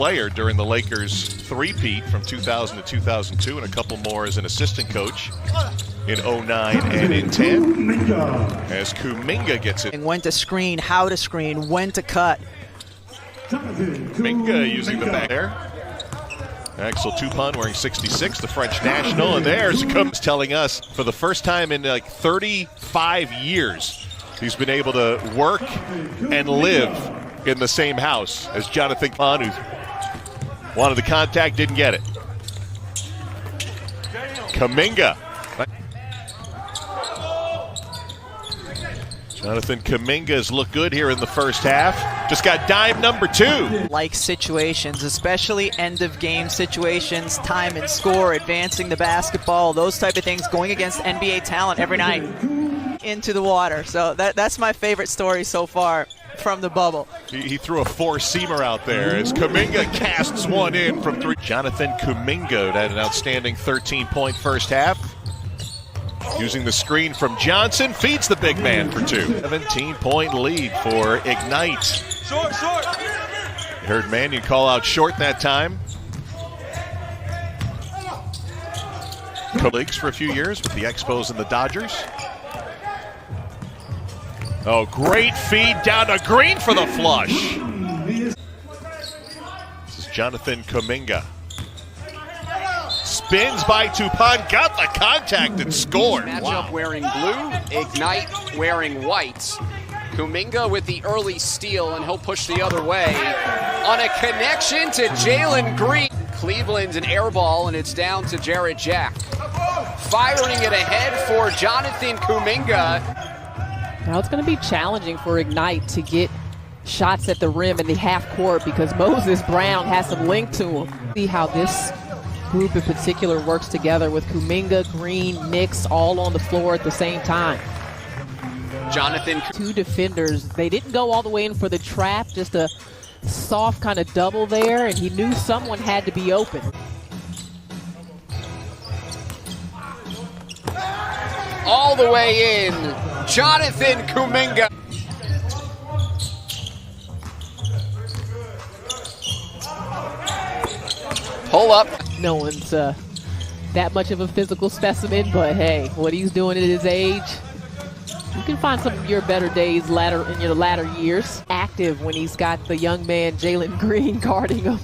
player during the Lakers three-peat from 2000 to 2002, and a couple more as an assistant coach in 09 and in 10. As Kuminga gets it. When to screen, how to screen, when to cut. Kuminga using the back there. Axel Toupin wearing 66, the French national, and there's Comes telling us for the first time in like 35 years he's been able to work and live in the same house as Johnathan Kuminga, who wanted the contact, didn't get it. Kuminga. Johnathan Kuminga's looked good here in the first half. Just got dime number 2. Like situations, especially end-of-game situations, time and score, advancing the basketball, those type of things, going against NBA talent every night into the water. So that's my favorite story so far from the bubble. He threw a four-seamer out there as Kuminga casts one in from 3. Johnathan Kuminga had an outstanding 13-point first half. Using the screen from Johnson, feeds the big man for 2. 17-point lead for Ignite. Short. You heard Mannion call out short that time. Leagues for a few years with the Expos and the Dodgers. Oh, great feed down to Green for the flush. This is Johnathan Kuminga. Spins by Toupin, got the contact and scored. Matchup wearing blue, Ignite wearing white. Kuminga with the early steal, and he'll push the other way. On a connection to Jalen Green. Cleveland's an air ball, and it's down to Jarrett Jack. Firing it ahead for Johnathan Kuminga. Now it's going to be challenging for Ignite to get shots at the rim in the half court because Moses Brown has some length to him. See how this group in particular works together with Kuminga, Green, Nix all on the floor at the same time. Johnathan. 2 defenders. They didn't go all the way in for the trap, just a soft kind of double there, and he knew someone had to be open. All the way in, Johnathan Kuminga. Pull up. No one's that much of a physical specimen, but hey, what he's doing at his age, you can find some of your better days in your latter years. Active when he's got the young man Jalen Green guarding him.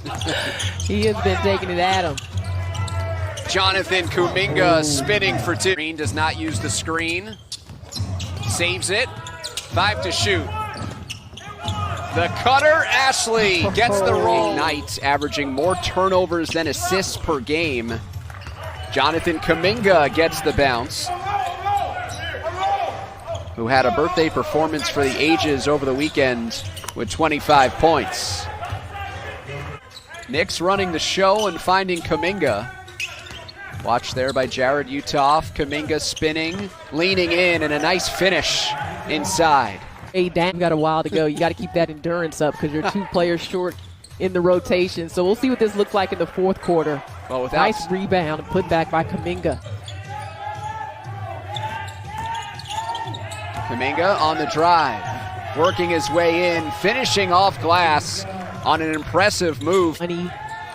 He has been taking it at him. Johnathan Kuminga spinning for 2. Green does not use the screen. Saves it. 5 to shoot. The cutter, Ashley, gets the roll. Ignite averaging more turnovers than assists per game. Johnathan Kuminga gets the bounce, who had a birthday performance for the ages over the weekend with 25 points. Knicks running the show and finding Kuminga. Watch there by Jared Utoff. Kuminga spinning, leaning in, and a nice finish inside. Hey, Dan, got a while to go. You got to keep that endurance up because you're 2 players short in the rotation. So we'll see what this looks like in the fourth quarter. Well, nice rebound and put back by Kuminga. Kuminga on the drive, working his way in, finishing off glass on an impressive move. Money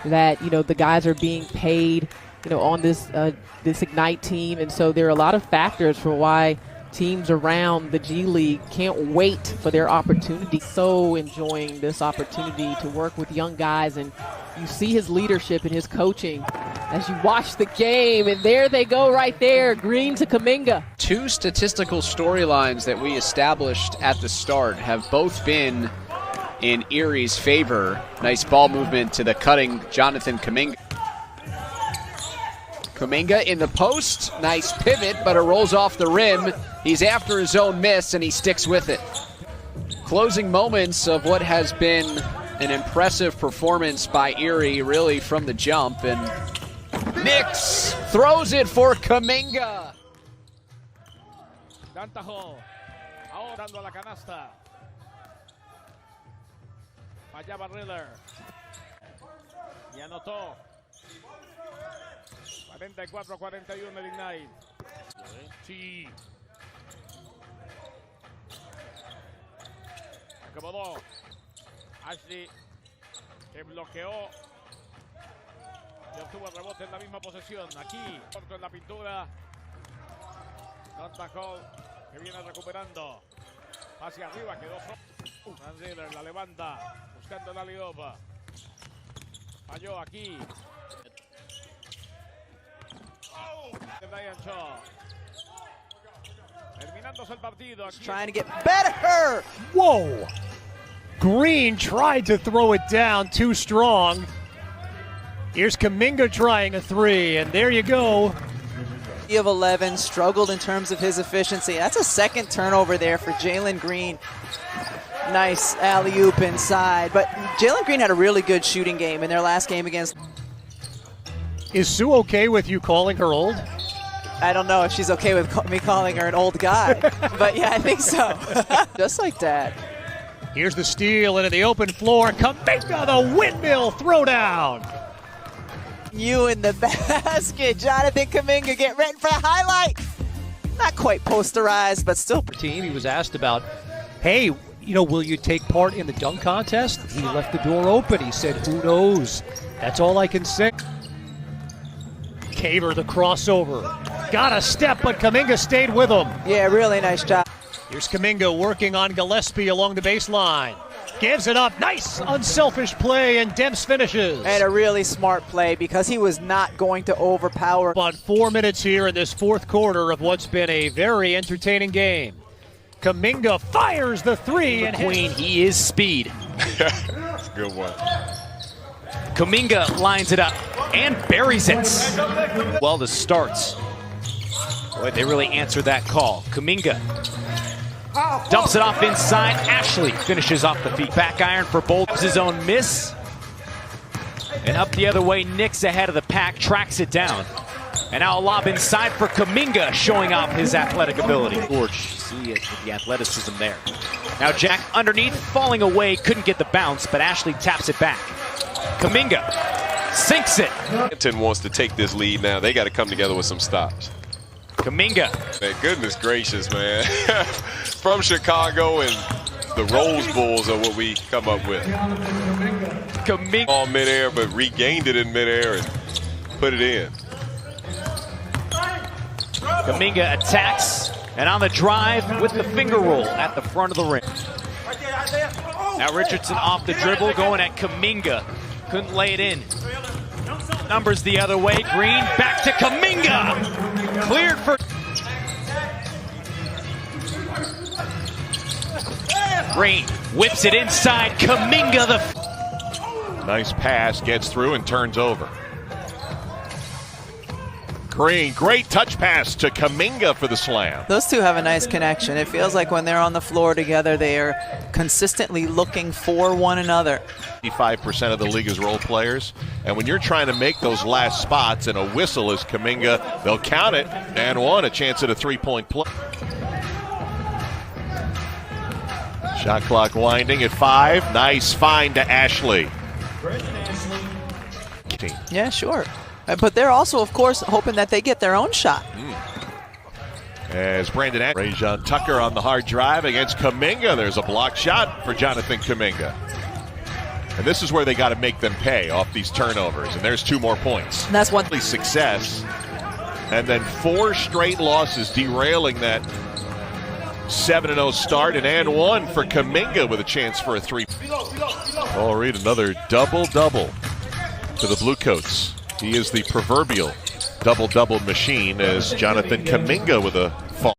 that, the guys are being paid, on this Ignite team. And so there are a lot of factors for why teams around the G League can't wait for their opportunity. So enjoying this opportunity to work with young guys, and you see his leadership and his coaching as you watch the game, and there they go right there, Green to Kuminga. 2 statistical storylines that we established at the start have both been in Erie's favor. Nice ball movement to the cutting Johnathan Kuminga. Kuminga in the post, nice pivot, but it rolls off the rim. He's after his own miss, and he sticks with it. Closing moments of what has been an impressive performance by Erie, really from the jump, and Nix throws it for Kuminga. Dantajo, ahora dando a la canasta. Fallaba Riller. Y anotó. 44-41 el Ignite. Sí. Acomodó. Ashley que bloqueó y obtuvo el rebote en la misma posesión. Aquí, corto en la pintura. Johnathan Kuminga, que viene recuperando. Hacia arriba, quedó solo. Randiller la levanta, buscando la lidopa. Falló aquí. Brian Shaw. Terminándose el partido. Aquí. Trying to get better. Whoa! Green tried to throw it down too strong. Here's Kuminga trying a three, and there you go. Of 11, struggled in terms of his efficiency. That's a second turnover there for Jalen Green. Nice alley-oop inside. But Jalen Green had a really good shooting game in their last game against... Is Sue okay with you calling her old? I don't know if she's okay with me calling her an old guy. But yeah, I think so. Just like that. Here's the steal into the open floor. Kuminga, the windmill throwdown. You in the basket. Johnathan Kuminga, get ready for a highlight. Not quite posterized, but still. Team, he was asked about, hey, will you take part in the dunk contest? He left the door open. He said, who knows? That's all I can say. Caver, the crossover. Got a step, but Kuminga stayed with him. Yeah, really nice job. Here's Kuminga working on Gillespie along the baseline. Gives it up. Nice unselfish play, and Demps finishes. And a really smart play because he was not going to overpower. About 4 minutes here in this fourth quarter of what's been a very entertaining game. Kuminga fires the three and Queen, he is speed. That's a good one. Kuminga lines it up and buries it. Well, the starts. Boy, they really answered that call. Kuminga dumps it off inside. Ashley finishes off the feet. Back iron for both. His own miss. And up the other way, Nick's ahead of the pack, tracks it down. And now a lob inside for Kuminga, showing off his athletic ability. George, see it with the athleticism there. Now Jack underneath, falling away, couldn't get the bounce, but Ashley taps it back. Kuminga sinks it. Washington wants to take this lead now. They got to come together with some stops. Kuminga. Man, goodness gracious, man. From Chicago, and the Rose Bulls are what we come up with. Kuminga. All midair, but regained it in midair and put it in. Kuminga attacks, and on the drive with the finger roll at the front of the rim. Now Richardson off the dribble, going at Kuminga. Couldn't lay it in. Numbers the other way. Green back to Kuminga. Cleared for... Green whips it inside. Kuminga the... Nice pass, gets through and turns over. Green, great touch pass to Kuminga for the slam. Those two have a nice connection. It feels like when they're on the floor together, they are consistently looking for one another. 55% of the league is role players, and when you're trying to make those last spots and a whistle is Kuminga, they'll count it, and one, a chance at a three-point play. Shot clock winding at 5. Nice find to Ashley. Yeah, sure. But they're also, of course, hoping that they get their own shot. As Brandon Rajon Tucker on the hard drive against Kuminga. There's a block shot for Johnathan Kuminga. And this is where they got to make them pay off these turnovers. And there's 2 more points. And that's one success. And then 4 straight losses derailing that 7-0 start. And one for Kuminga with a chance for a 3. Oh, Reed, another double-double to the Bluecoats. He is the proverbial double-double machine as Johnathan Kuminga with a fall.